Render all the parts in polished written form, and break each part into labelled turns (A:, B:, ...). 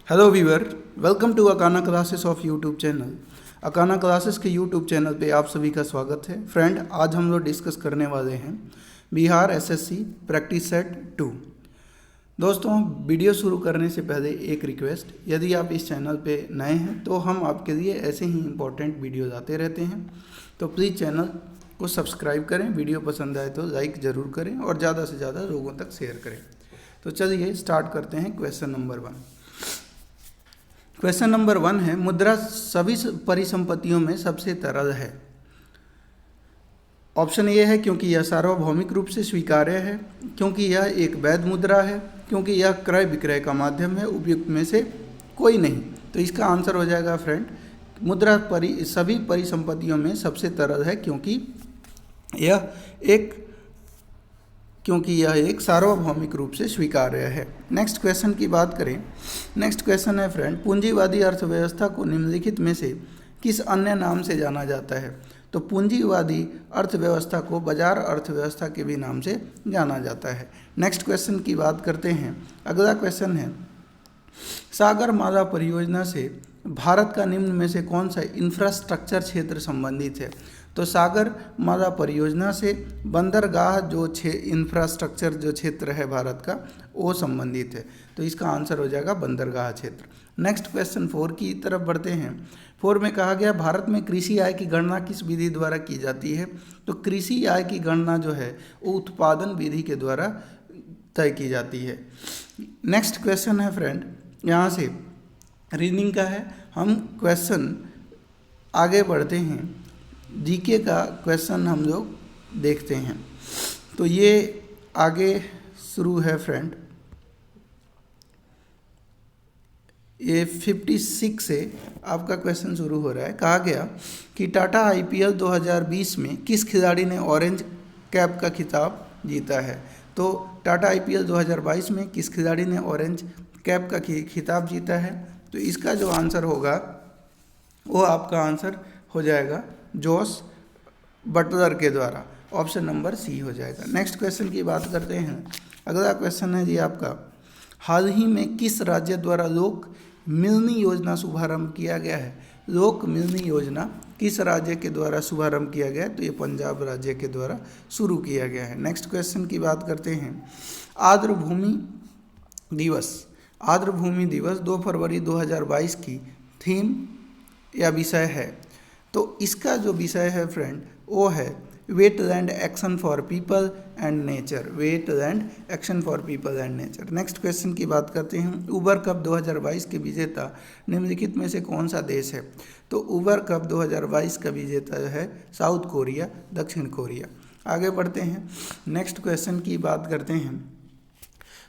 A: Hello viewer, welcome to Akana classes of YouTube channel. Akana classes के YouTube channel पे आप सभी का स्वागत है। फ्रेंड, आज हम लोग डिस्कस करने वाले हैं बिहार एसएससी प्रैक्टिस सेट 2। दोस्तों, वीडियो शुरू करने से पहले एक रिक्वेस्ट, यदि आप इस चैनल पे नए हैं तो हम आपके लिए ऐसे ही इम्पोर्टेंट वीडियोज़ आते रहते हैं, तो प्लीज़ चैनल को सब्सक्राइब करें। वीडियो पसंद आए तो लाइक ज़रूर करें और ज़्यादा से ज़्यादा लोगों तक शेयर करें। तो चलिए स्टार्ट करते हैं क्वेश्चन नंबर 1। क्वेश्चन नंबर 1 है, मुद्रा सभी परिसंपत्तियों में सबसे तरल है। ऑप्शन ए है क्योंकि यह सार्वभौमिक रूप से स्वीकार्य है, क्योंकि यह एक वैध मुद्रा है, क्योंकि यह क्रय विक्रय का माध्यम है, उपयुक्त में से कोई नहीं। तो इसका आंसर हो जाएगा फ्रेंड, मुद्रा सभी परिसंपत्तियों में सबसे तरल है क्योंकि यह एक सार्वभौमिक रूप से स्वीकार्य है। नेक्स्ट क्वेश्चन की बात करें। नेक्स्ट क्वेश्चन है फ्रेंड, पूंजीवादी अर्थव्यवस्था को निम्नलिखित में से किस अन्य नाम से जाना जाता है? तो पूंजीवादी अर्थव्यवस्था को बाजार अर्थव्यवस्था के भी नाम से जाना जाता है। नेक्स्ट क्वेश्चन की बात करते हैं। अगला क्वेश्चन है, सागरमाला परियोजना से भारत का निम्न में से कौन सा इंफ्रास्ट्रक्चर क्षेत्र संबंधित है? तो सागरमाला परियोजना से बंदरगाह जो इंफ्रास्ट्रक्चर जो क्षेत्र है भारत का, वो संबंधित है। तो इसका आंसर हो जाएगा बंदरगाह क्षेत्र। नेक्स्ट क्वेश्चन 4 की तरफ बढ़ते हैं। 4 में कहा गया, भारत में कृषि आय की गणना किस विधि द्वारा की जाती है? तो कृषि आय की गणना जो है वो उत्पादन विधि के द्वारा तय की जाती है। नेक्स्ट क्वेश्चन है फ्रेंड, यहाँ से रीडिंग का है। हम क्वेश्चन आगे बढ़ते हैं, जीके का क्वेश्चन हम लोग देखते हैं। तो ये आगे शुरू है फ्रेंड, ये 56 से आपका क्वेश्चन शुरू हो रहा है। कहा गया कि टाटा आईपीएल 2020 में किस खिलाड़ी ने ऑरेंज कैप का खिताब जीता है? तो टाटा आईपीएल 2022 में किस खिलाड़ी ने ऑरेंज कैप का खिताब जीता है? तो इसका जो आंसर होगा वो आपका आंसर हो जाएगा जोस बटलर के द्वारा। ऑप्शन नंबर सी हो जाएगा। नेक्स्ट क्वेश्चन की बात करते हैं। अगला क्वेश्चन है जी आपका, हाल ही में किस राज्य द्वारा लोक मिलनी योजना शुभारंभ किया गया है? लोक मिलनी योजना किस राज्य के द्वारा शुभारंभ किया गया है? तो ये पंजाब राज्य के द्वारा शुरू किया गया है। नेक्स्ट क्वेश्चन की बात करते हैं। आर्द्रभूमि दिवस 2 फरवरी 2022 की थीम या विषय है। तो इसका जो विषय है फ्रेंड वो है wetland action for people and nature. Wetland action for people and nature. Next question की बात करते हैं। उबर कप 2022 के विजेता निम्नलिखित में से कौन सा देश है? तो उबर कप 2022 का विजेता है साउथ कोरिया, दक्षिण कोरिया। आगे बढ़ते हैं। नेक्स्ट क्वेश्चन की बात करते हैं।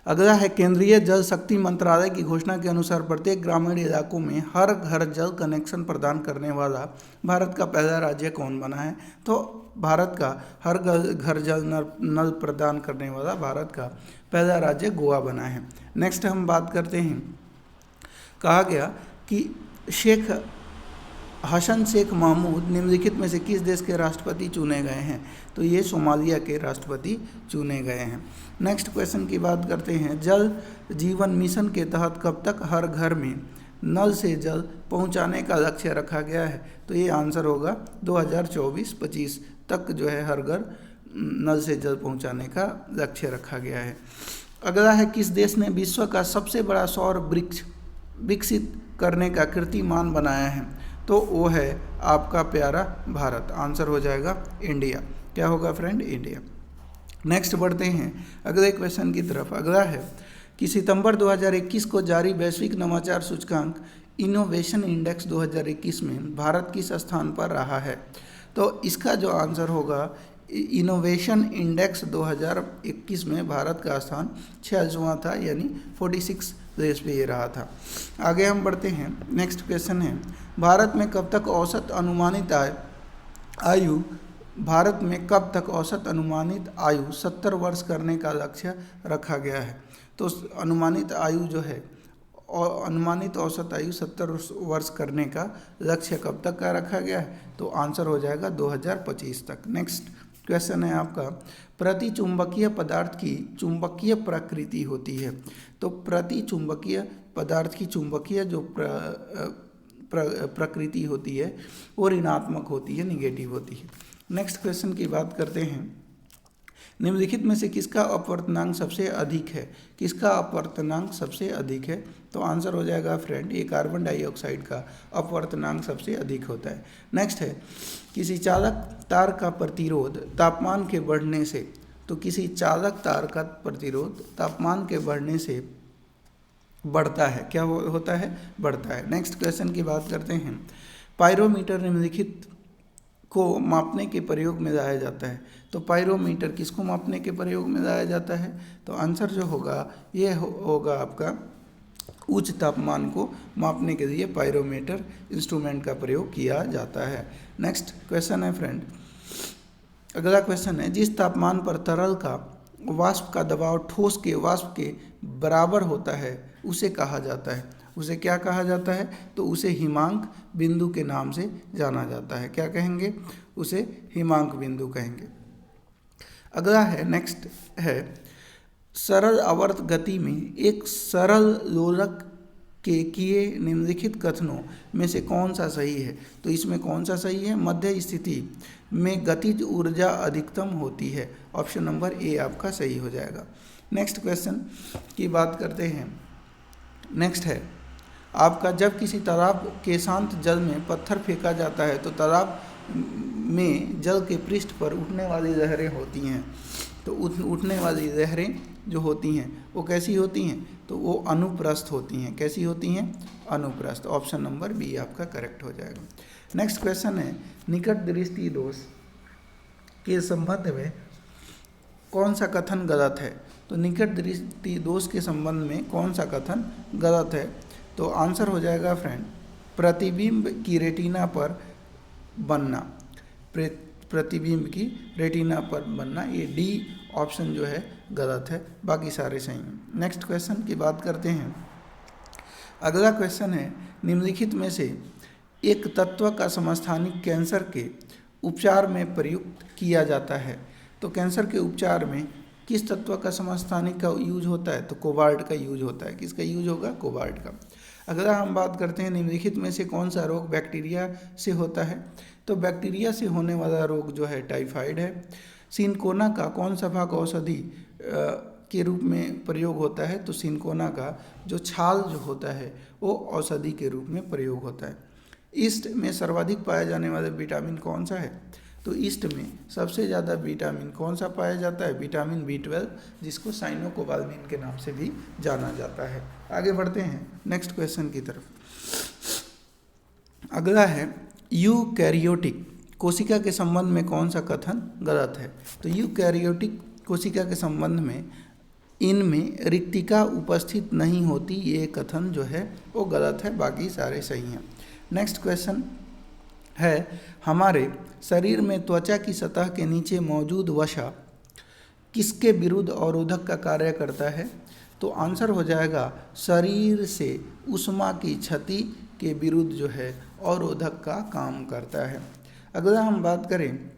A: अगला है, केंद्रीय जल शक्ति मंत्रालय की घोषणा के अनुसार प्रत्येक ग्रामीण इलाकों में हर घर जल कनेक्शन प्रदान करने वाला भारत का पहला राज्य कौन बना है? तो भारत का हर घर जल नल प्रदान करने वाला भारत का पहला राज्य गोवा बना है। नेक्स्ट हम बात करते हैं। कहा गया कि हसन शेख महमूद निम्नलिखित में से किस देश के राष्ट्रपति चुने गए हैं? तो ये सोमालिया के राष्ट्रपति चुने गए हैं। नेक्स्ट क्वेश्चन की बात करते हैं। जल जीवन मिशन के तहत कब तक हर घर में नल से जल पहुंचाने का लक्ष्य रखा गया है? तो ये आंसर होगा 2024-25 तक जो है हर घर नल से जल पहुंचाने का लक्ष्य रखा गया है। अगला है, किस देश ने विश्व का सबसे बड़ा सौर वृक्ष विकसित करने का कीर्तिमान बनाया है? तो वो है आपका प्यारा भारत। आंसर हो जाएगा इंडिया। क्या होगा फ्रेंड? इंडिया। नेक्स्ट बढ़ते हैं अगले क्वेश्चन की तरफ। अगला है कि सितंबर 2021 को जारी वैश्विक नवाचार सूचकांक इनोवेशन इंडेक्स 2021 में भारत किस स्थान पर रहा है? तो इसका जो आंसर होगा, इनोवेशन इंडेक्स 2021 में भारत का स्थान 46वां था, यानी 46 प्लेस पे ये रहा था। आगे हम बढ़ते हैं। नेक्स्ट क्वेश्चन है, भारत में कब तक औसत अनुमानित आयु 70 वर्ष करने का लक्ष्य रखा गया है? तो अनुमानित आयु जो है, और अनुमानित औसत आयु 70 वर्ष करने का लक्ष्य कब तक का रखा गया है? तो आंसर हो जाएगा 2025 तक। नेक्स्ट क्वेश्चन है आपका, प्रतिचुंबकीय पदार्थ की चुंबकीय प्रकृति होती है। तो प्रतिचुंबकीय पदार्थ की चुंबकीय जो प्रकृति होती है वो ऋणात्मक होती है, निगेटिव होती है। नेक्स्ट क्वेश्चन की बात करते हैं, निम्नलिखित में से किसका अपवर्तनांक सबसे अधिक है? किसका अपवर्तनांक सबसे अधिक है? तो आंसर हो जाएगा फ्रेंड, ये कार्बन डाइऑक्साइड का अपवर्तनांक सबसे अधिक होता है। नेक्स्ट है, किसी चालक तार का प्रतिरोध तापमान के बढ़ने से, तो किसी चालक तार का प्रतिरोध तापमान के बढ़ने से बढ़ता है। क्या होता है? बढ़ता है। नेक्स्ट क्वेश्चन की बात करते हैं, पायरोमीटर निम्नलिखित को मापने के प्रयोग में लाया जाता है। तो पायरोमीटर किसको मापने के प्रयोग में लाया जाता है? तो आंसर जो होगा ये होगा आपका उच्च तापमान को मापने के लिए पायरोमीटर इंस्ट्रूमेंट का प्रयोग किया जाता है। नेक्स्ट क्वेश्चन है फ्रेंड, अगला क्वेश्चन है, जिस तापमान पर तरल का वाष्प का दबाव ठोस के वाष्प के बराबर होता है उसे कहा जाता है। उसे क्या कहा जाता है? तो उसे हिमांक बिंदु के नाम से जाना जाता है। क्या कहेंगे? उसे हिमांक बिंदु कहेंगे। अगला है, नेक्स्ट है, सरल आवर्त गति में एक सरल लोलक के किए निम्नलिखित कथनों में से कौन सा सही है? तो इसमें कौन सा सही है? मध्य स्थिति में गतिज ऊर्जा अधिकतम होती है। ऑप्शन नंबर ए आपका सही हो जाएगा। नेक्स्ट क्वेश्चन की बात करते हैं। नेक्स्ट है आपका, जब किसी तालाब के शांत जल में पत्थर फेंका जाता है तो तालाब में जल के पृष्ठ पर उठने वाली लहरें होती हैं। तो उठने वाली लहरें जो होती हैं वो कैसी होती हैं? तो वो अनुप्रस्थ होती हैं। कैसी होती हैं? अनुप्रस्थ। ऑप्शन नंबर बी आपका करेक्ट हो जाएगा। नेक्स्ट क्वेश्चन है, निकट दृष्टि दोष के संबंध में कौन सा कथन गलत है? तो निकट दृष्टि दोष के संबंध में कौन सा कथन गलत है? तो आंसर हो जाएगा फ्रेंड, प्रतिबिंब की रेटिना पर बनना। प्रतिबिंब की रेटिना पर बनना, ये डी ऑप्शन जो है गलत है, बाकी सारे सही हैं। नेक्स्ट क्वेश्चन की बात करते हैं। अगला क्वेश्चन है, निम्नलिखित में से एक तत्व का समस्थानिक कैंसर के उपचार में प्रयुक्त किया जाता है। तो कैंसर के उपचार में किस तत्व का समस्थानिक का यूज होता है? तो कोबाल्ट का यूज होता है। किसका यूज होगा? कोबाल्ट का। अगला हम बात करते हैं, निम्नलिखित में से कौन सा रोग बैक्टीरिया से होता है? तो बैक्टीरिया से होने वाला रोग जो है टाइफाइड है। सिनकोना का कौन सा भाग औषधि के रूप में प्रयोग होता है? तो सिनकोना का जो छाल जो होता है वो औषधि के रूप में प्रयोग होता है। ईस्ट में सर्वाधिक पाया जाने वाला विटामिन कौन सा है? तो ईस्ट में सबसे ज़्यादा विटामिन कौन सा पाया जाता है? विटामिन B12, जिसको साइनोकोबाल्मिन के नाम से भी जाना जाता है। आगे बढ़ते हैं नेक्स्ट क्वेश्चन की तरफ। अगला है, यूकैरियोटिक कोशिका के संबंध में कौन सा कथन गलत है? तो यूकैरियोटिक कोशिका के संबंध में इनमें रिक्तिका उपस्थित नहीं होती, ये कथन जो है वो गलत है, बाकी सारे सही हैं। नेक्स्ट क्वेश्चन है, हमारे शरीर में त्वचा की सतह के नीचे मौजूद वसा किसके विरुद्ध अवरोधक का कार्य करता है? तो आंसर हो जाएगा, शरीर से ऊष्मा की क्षति के विरुद्ध जो है अवरोधक का काम करता है। अगला हम बात करें,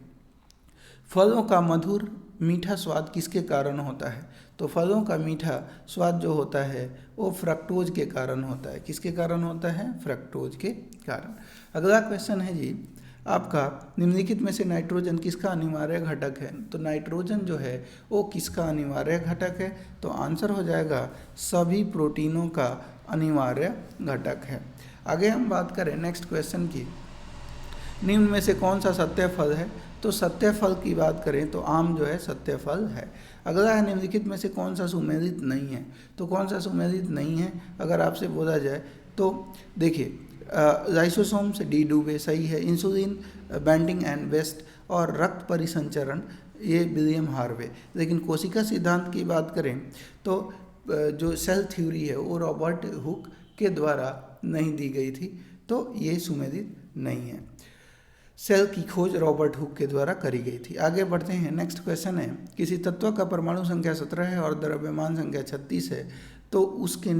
A: फलों का मधुर मीठा स्वाद किसके कारण होता है? तो फलों का मीठा स्वाद जो होता है वो फ्रक्टोज के कारण होता है। किसके कारण होता है? फ्रक्टोज के कारण। अगला क्वेश्चन है जी आपका, निम्नलिखित में से नाइट्रोजन किसका अनिवार्य घटक है? तो नाइट्रोजन जो है वो किसका अनिवार्य घटक है? तो आंसर हो जाएगा, सभी प्रोटीनों का अनिवार्य घटक है। आगे हम बात करें नेक्स्ट क्वेश्चन की, निम्न में से कौन सा सत्य फल है? तो सत्य फल की बात करें तो आम जो है सत्य फल है। अगला है, निम्नलिखित में से कौन सा सुमेलित नहीं है? तो कौन सा सुमेलित नहीं है अगर आपसे बोला जाए तो देखिए, लाइसोसोम से डी डूबे सही है, इंसुलिन बाइंडिंग एंड वेस्ट और रक्त परिसंचरण ये विलियम हार्वे। लेकिन कोशिका सिद्धांत की बात करें तो जो सेल थ्योरी है वो रॉबर्ट हुक के द्वारा नहीं दी गई थी, तो ये सुमेलित नहीं है। सेल की खोज रॉबर्ट हुक के द्वारा करी गई थी। आगे बढ़ते हैं, नेक्स्ट क्वेश्चन है, किसी तत्व का परमाणु संख्या 17 है और द्रव्यमान संख्या 36 है, तो उसके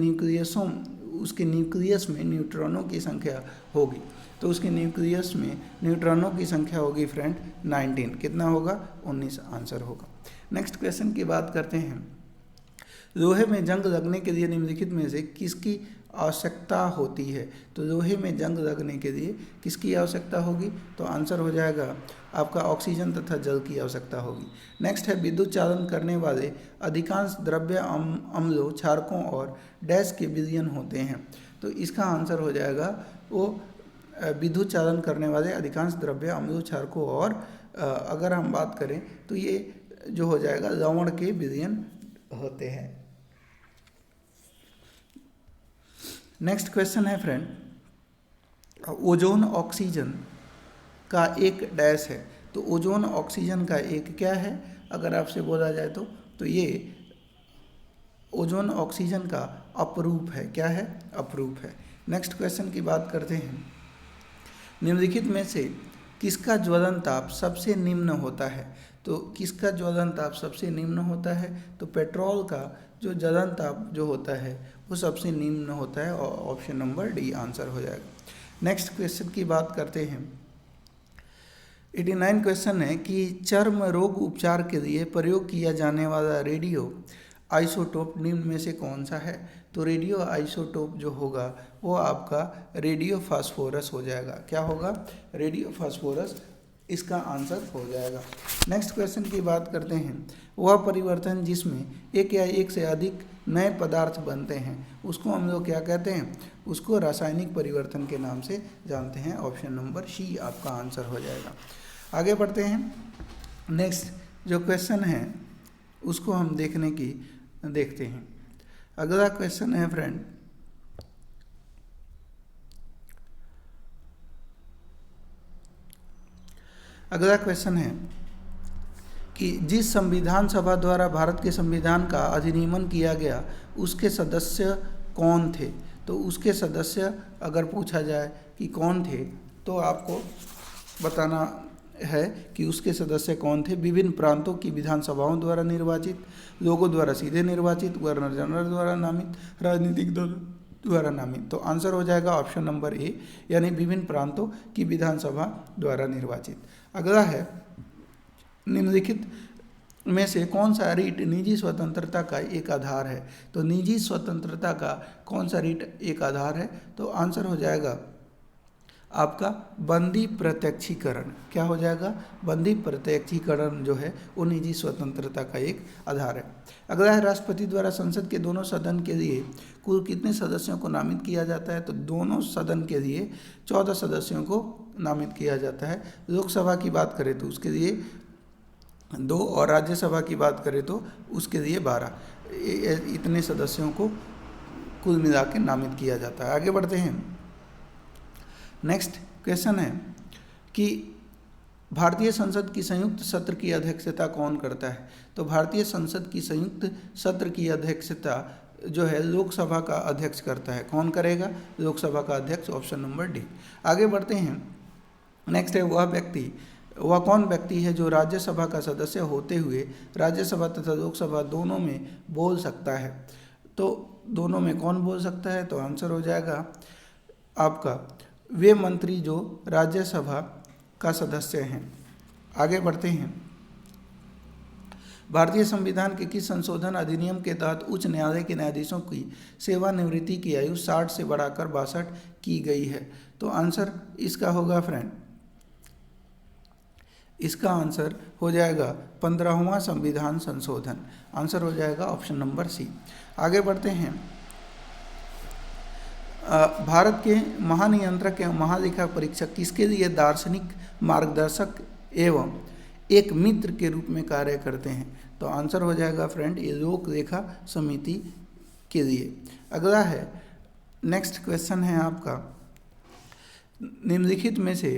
A: न्यूक्लियस में न्यूट्रॉनों की संख्या होगी। तो उसके न्यूक्लियस में न्यूट्रॉनों की संख्या होगी फ्रेंड 19। कितना होगा? 19 आंसर होगा। नेक्स्ट क्वेश्चन की बात करते हैं, लोहे में जंग लगने के लिए निम्नलिखित में से किसकी आवश्यकता होती है। तो लोहे में जंग लगने के लिए किसकी आवश्यकता होगी? तो आंसर हो जाएगा आपका ऑक्सीजन तथा जल की आवश्यकता होगी। नेक्स्ट है विद्युत चालन करने वाले अधिकांश द्रव्य अम्लों, क्षारकों और डैश के विलयन होते हैं। तो इसका आंसर हो जाएगा वो विद्युत चालन करने वाले अधिकांश द्रव्य अम्लों, क्षारकों और अगर हम बात करें तो ये जो हो जाएगा लवण के विलयन होते हैं। नेक्स्ट क्वेश्चन है फ्रेंड, ओजोन ऑक्सीजन का एक डैश है। तो ओजोन ऑक्सीजन का एक क्या है अगर आपसे बोला जाए तो ये ओजोन ऑक्सीजन का अपरूप है। क्या है? अपरूप है। नेक्स्ट क्वेश्चन की बात करते हैं, निम्नलिखित में से किसका ज्वलन ताप सबसे निम्न होता है? तो किसका ज्वलन ताप सबसे निम्न होता है? तो पेट्रोल का जो ज्वलन ताप जो होता है वो सबसे निम्न होता है और ऑप्शन नंबर डी आंसर हो जाएगा। नेक्स्ट क्वेश्चन की बात करते हैं, 89 क्वेश्चन है कि चर्म रोग उपचार के लिए प्रयोग किया जाने वाला रेडियो आइसोटोप निम्न में से कौन सा है? तो रेडियो आइसोटोप जो होगा वो आपका रेडियो फास्फोरस हो जाएगा। क्या होगा? रेडियो फास्फोरस इसका आंसर हो जाएगा। नेक्स्ट क्वेश्चन की बात करते हैं, वह परिवर्तन जिसमें एक या एक से अधिक नए पदार्थ बनते हैं उसको हम लोग क्या कहते हैं? उसको रासायनिक परिवर्तन के नाम से जानते हैं। ऑप्शन नंबर सी आपका आंसर हो जाएगा। आगे बढ़ते हैं, नेक्स्ट जो क्वेश्चन है उसको हम देखते हैं। अगला क्वेश्चन है फ्रेंड, अगला क्वेश्चन है कि जिस संविधान सभा द्वारा भारत के संविधान का अधिनियमन किया गया उसके सदस्य कौन थे? तो उसके सदस्य अगर पूछा जाए कि कौन थे तो आपको बताना है कि उसके सदस्य कौन थे। विभिन्न प्रांतों की विधानसभाओं द्वारा निर्वाचित, लोगों द्वारा सीधे निर्वाचित, गवर्नर जनरल द्वारा नामित, राजनीतिक दल द्वारा नामित। तो आंसर हो जाएगा ऑप्शन नंबर ए, यानी विभिन्न प्रांतों की विधानसभा द्वारा निर्वाचित। अगला है, निम्नलिखित में से कौन सा रीट निजी स्वतंत्रता का एक आधार है? तो निजी स्वतंत्रता का कौन सा रीट एक आधार है? तो आंसर हो जाएगा आपका बंदी प्रत्यक्षीकरण। क्या हो जाएगा? बंदी प्रत्यक्षीकरण जो है वो निजी स्वतंत्रता का एक आधार है। अगला है, राष्ट्रपति द्वारा संसद के दोनों सदन के लिए कुल कितने सदस्यों को नामित किया जाता है? तो दोनों सदन के लिए 14 सदस्यों को नामित किया जाता है। लोकसभा की बात करें तो उसके लिए 2 और राज्यसभा की बात करें तो उसके लिए 12, इतने सदस्यों को कुल मिला के नामित किया जाता है। आगे बढ़ते हैं, नेक्स्ट क्वेश्चन है कि भारतीय संसद की संयुक्त सत्र की अध्यक्षता कौन करता है? तो भारतीय संसद की संयुक्त सत्र की अध्यक्षता जो है लोकसभा का अध्यक्ष करता है। कौन करेगा? लोकसभा का अध्यक्ष, ऑप्शन नंबर डी। आगे बढ़ते हैं, नेक्स्ट है, वह कौन व्यक्ति है जो राज्यसभा का सदस्य होते हुए राज्यसभा तथा लोकसभा दोनों में बोल सकता है? तो दोनों में कौन बोल सकता है? तो आंसर हो जाएगा आपका वे मंत्री जो राज्यसभा का सदस्य हैं। आगे बढ़ते हैं, भारतीय संविधान के किस संशोधन अधिनियम के तहत उच्च न्यायालय के न्यायाधीशों की सेवानिवृत्ति की आयु 60 से बढ़ाकर 62 की गई है? तो आंसर इसका होगा फ्रेंड, इसका आंसर हो जाएगा 15वां संविधान संशोधन। आंसर हो जाएगा ऑप्शन नंबर सी। आगे बढ़ते हैं, भारत के महानियंत्रक एवं महालेखा परीक्षक किसके लिए दार्शनिक मार्गदर्शक एवं एक मित्र के रूप में कार्य करते हैं? तो आंसर हो जाएगा फ्रेंड ये लोक लेखा समिति के लिए। अगला है, नेक्स्ट क्वेश्चन है आपका, निम्नलिखित में से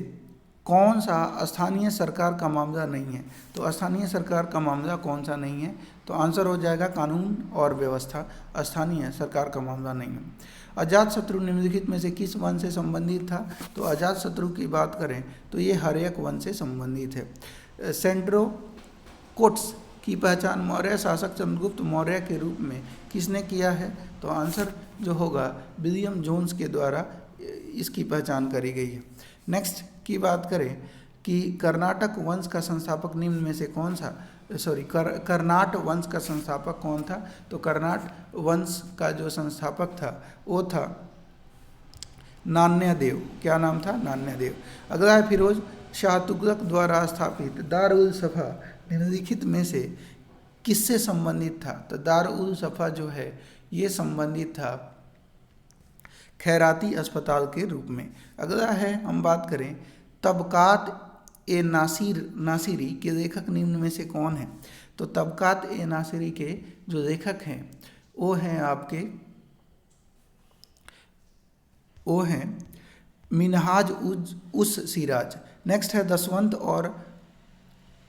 A: कौन सा स्थानीय सरकार का मामला नहीं है? तो स्थानीय सरकार का मामला कौन सा नहीं है? तो आंसर हो जाएगा कानून और व्यवस्था, स्थानीय सरकार का मामला नहीं है। अजातशत्रु निम्नलिखित में से किस वन से संबंधित था? तो अजातशत्रु की बात करें तो ये हर्यक वन से संबंधित है। सेंड्रोकोट्स की पहचान मौर्य शासक चंद्रगुप्त मौर्य के रूप में किसने किया है? तो आंसर जो होगा विलियम जोन्स के द्वारा इसकी पहचान करी गई है। नेक्स्ट की बात करें कि कर्नाटक वंश का संस्थापक निम्न में से कौन सा कर्नाट वंश का संस्थापक कौन था? तो कर्नाट वंश का जो संस्थापक था वो था नान्यदेव। क्या नाम था? नान्यदेव। अगला है फिरोज शाह तुगलक द्वारा स्थापित दार उल सफ़ा निम्नलिखित में से किससे संबंधित था? तो दार उल सफ़ा जो है ये संबंधित था खैराती अस्पताल के रूप में। अगला है हम बात करें तबकात ए नासिरी के लेखक निम्न में से कौन है? तो तबकात ए नासिरी के जो लेखक हैं वो हैं मिनहाज उस सिराज। नेक्स्ट है दसवंत और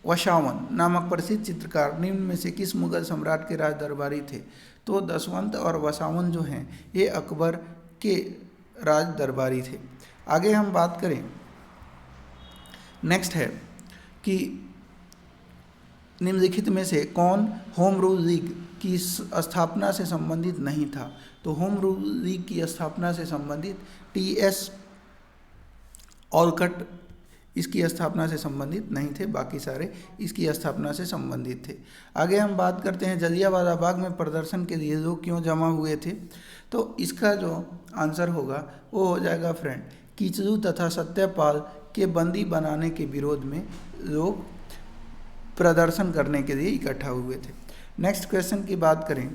A: वशावन नामक प्रसिद्ध चित्रकार निम्न में से किस मुगल सम्राट के राज दरबारी थे? तो दसवंत और वशावन जो हैं ये अकबर के राज दरबारी थे। आगे हम बात करें, नेक्स्ट है कि निम्नलिखित में से कौन होम रूल लीग की स्थापना से संबंधित नहीं था? तो होम रूल लीग की स्थापना से संबंधित टी.एस. ऑलकट इसकी स्थापना से संबंधित नहीं थे, बाकी सारे इसकी स्थापना से संबंधित थे। आगे हम बात करते हैं जलियांवाला बाग में प्रदर्शन के लिए लोग क्यों जमा हुए थे? तो इसका जो आंसर होगा वो हो जाएगा फ्रेंड कीचलू तथा सत्यपाल के बंदी बनाने के विरोध में लोग प्रदर्शन करने के लिए इकट्ठा हुए थे। नेक्स्ट क्वेश्चन की बात करें,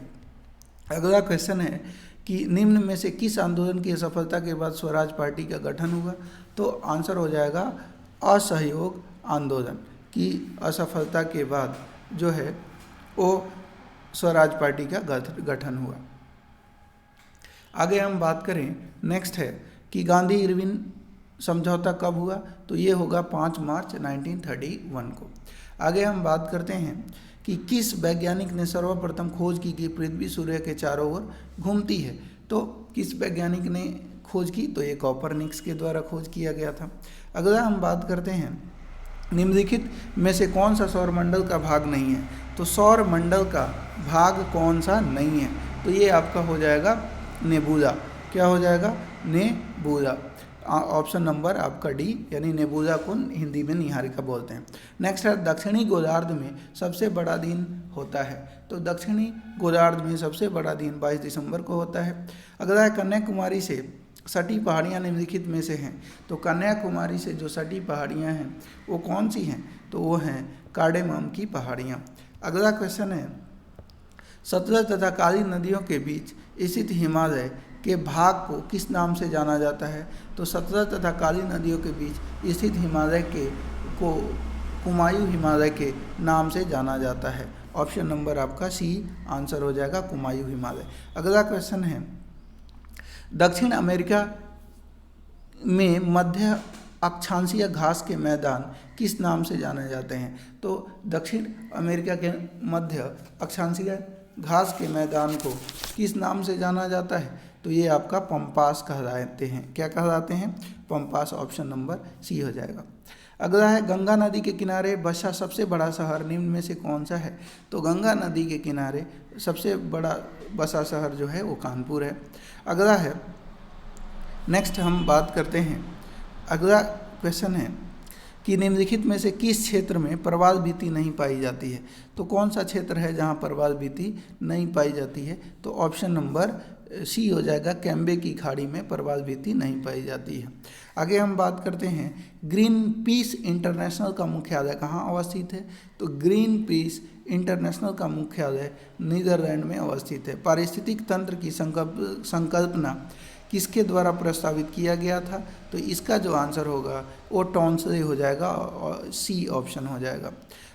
A: अगला क्वेश्चन है कि निम्न में से किस आंदोलन की सफलता के बाद स्वराज पार्टी का गठन हुआ? तो आंसर हो जाएगा असहयोग आंदोलन की असफलता के बाद जो है वो स्वराज पार्टी का गठन हुआ। आगे हम बात करें, नेक्स्ट है कि गांधी इरविन समझौता कब हुआ? तो ये होगा 5 मार्च 1931 को। आगे हम बात करते हैं कि किस वैज्ञानिक ने सर्वप्रथम खोज की कि पृथ्वी सूर्य के चारों ओर घूमती है? तो किस वैज्ञानिक ने खोज की? तो ये कोपरनिकस के द्वारा खोज किया गया था। अगला हम बात करते हैं निम्नलिखित में से कौन सा सौरमंडल का भाग नहीं है? तो सौरमंडल का भाग कौन सा नहीं है? तो ये आपका हो जाएगा नेबुला। क्या हो जाएगा? नेबुला। ऑप्शन नंबर आपका डी, यानी नेबुला को हिंदी में निहारिका बोलते हैं। नेक्स्ट है दक्षिणी गोलार्ध में सबसे बड़ा दिन होता है? तो दक्षिणी गोलार्ध में सबसे बड़ा दिन 22 दिसंबर को होता है। अगला है कन्याकुमारी से सटी पहाड़ियाँ निम्नलिखित में से हैं? तो कन्याकुमारी से जो सटी पहाड़ियाँ हैं वो कौन सी हैं? तो वो हैं कार्डेमम की पहाड़ियाँ। अगला क्वेश्चन है सतलज तथा काली नदियों के बीच स्थित हिमालय के भाग को किस नाम से जाना जाता है? तो सतलज तथा काली नदियों के बीच स्थित हिमालय को कुमायूं हिमालय के नाम से जाना जाता है। ऑप्शन नंबर आपका सी आंसर हो जाएगा, कुमायूं हिमालय। अगला क्वेश्चन है दक्षिण अमेरिका में मध्य अक्षांशीय घास के मैदान किस नाम से जाने जाते हैं? तो दक्षिण अमेरिका के मध्य अक्षांशीय घास के मैदान को किस नाम से जाना जाता है? तो ये आपका पंपास कहलाते हैं। क्या कहलाते हैं? पंपास। ऑप्शन नंबर सी हो जाएगा। अगला है गंगा नदी के किनारे बसा सबसे बड़ा शहर निम्न में से कौन सा है? तो गंगा नदी के किनारे सबसे बड़ा बसा शहर जो है वो कानपुर है। अगला है, नेक्स्ट हम बात करते हैं, अगला क्वेश्चन है कि निम्नलिखित में से किस क्षेत्र में प्रवाल भित्ति नहीं पाई जाती है? तो कौन सा क्षेत्र है जहाँ प्रवाल भित्ति नहीं पाई जाती है? तो ऑप्शन नंबर सी हो जाएगा, कैम्बे की खाड़ी में प्रवाल भित्ति नहीं पाई जाती है। आगे हम बात करते हैं ग्रीन पीस इंटरनेशनल का मुख्यालय कहाँ अवस्थित है? तो ग्रीन पीस इंटरनेशनल का मुख्यालय नीदरलैंड में अवस्थित है। पारिस्थितिक तंत्र की संकल्पना किसके द्वारा प्रस्तावित किया गया था? तो इसका जो आंसर होगा वो टॉन्सले हो जाएगा और सी ऑप्शन हो जाएगा।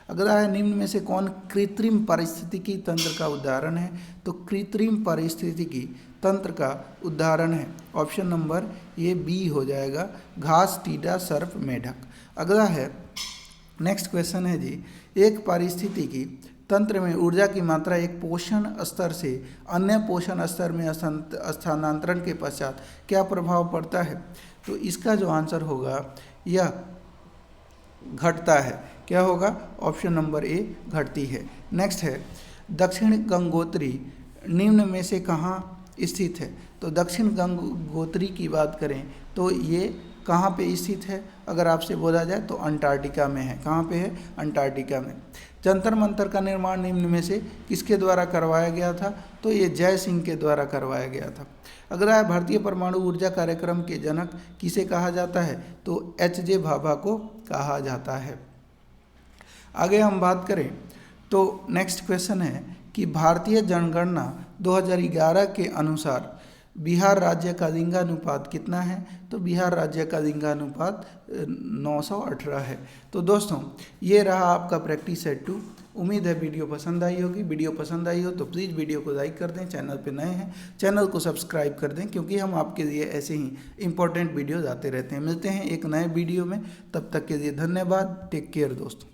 A: अगला है निम्न में से कौन कृत्रिम पारिस्थितिकी तंत्र का उदाहरण है? तो कृत्रिम पारिस्थितिकी तंत्र का उदाहरण है ऑप्शन नंबर ये बी हो जाएगा, घास, टीडा, सर्प, मेढक। अगला है, नेक्स्ट क्वेश्चन है जी, एक पारिस्थितिकी तंत्र में ऊर्जा की मात्रा एक पोषण स्तर से अन्य पोषण स्तर में स्थानांतरण के पश्चात क्या प्रभाव पड़ता है? तो इसका जो आंसर होगा यह घटता है। क्या होगा? ऑप्शन नंबर ए घटती है। नेक्स्ट है दक्षिण गंगोत्री निम्न में से कहाँ स्थित है? तो दक्षिण गंगोत्री की बात करें तो ये कहाँ पे स्थित है? अगर आपसे बोला जाए तो अंटार्कटिका में है। कहाँ पे है? अंटार्कटिका में। जंतर मंतर का निर्माण निम्न में से किसके द्वारा करवाया गया था? तो ये जय सिंह के द्वारा करवाया गया था। अगला है भारतीय परमाणु ऊर्जा कार्यक्रम के जनक किसे कहा जाता है? तो एच.जे. भाभा को कहा जाता है। आगे हम बात करें तो नेक्स्ट क्वेश्चन है कि भारतीय जनगणना 2011 के अनुसार बिहार राज्य का लिंगानुपात कितना है? तो बिहार राज्य का लिंगानुपात 918 है। तो दोस्तों ये रहा आपका प्रैक्टिस सेट 2। उम्मीद है वीडियो पसंद आई होगी। वीडियो पसंद आई हो तो प्लीज़ वीडियो को लाइक कर दें, चैनल पे नए हैं चैनल को सब्सक्राइब कर दें, क्योंकि हम आपके लिए ऐसे ही इंपॉर्टेंट वीडियोज आते रहते हैं। मिलते हैं एक नए वीडियो में, तब तक के लिए धन्यवाद। टेक केयर दोस्तों।